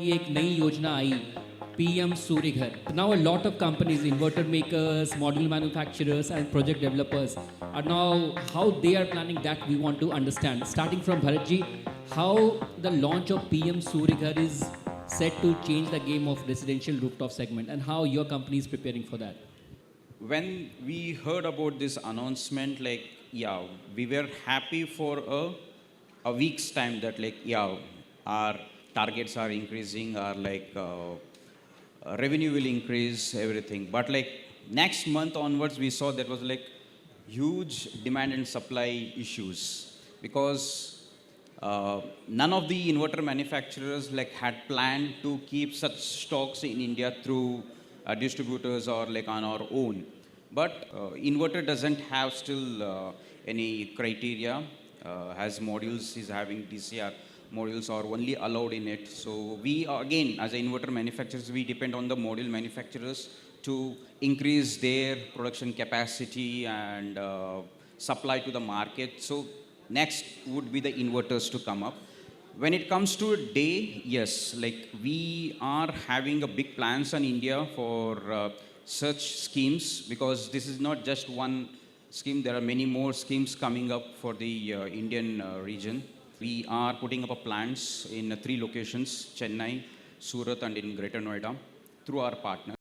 एक नई योजना आई पीएम सूर्य घर. Now a lot of companies, inverter makers, module manufacturers and project developers are now how they are planning that we want to understand. Starting from Bharatji, how the launch of PM Surya Ghar is set to change the game of residential rooftop segment and how your company is preparing for that. When we heard about this announcement, we were happy for a week's time that our targets are increasing, our revenue will increase, everything. But next month onwards, we saw that was huge demand and supply issues because none of the inverter manufacturers had planned to keep such stocks in India through distributors or on our own. But inverter doesn't have still any criteria. As modules is having DCR modules are only allowed in it. So we again, as inverter manufacturers, we depend on the module manufacturers to increase their production capacity and supply to the market. So next would be the inverters to come up. When it comes to day, yes, we are having a big plans on India for such schemes because this is not just one scheme. There are many more schemes coming up for the Indian region. We are putting up a plants in 3 locations: Chennai, Surat, and in Greater Noida through our partners.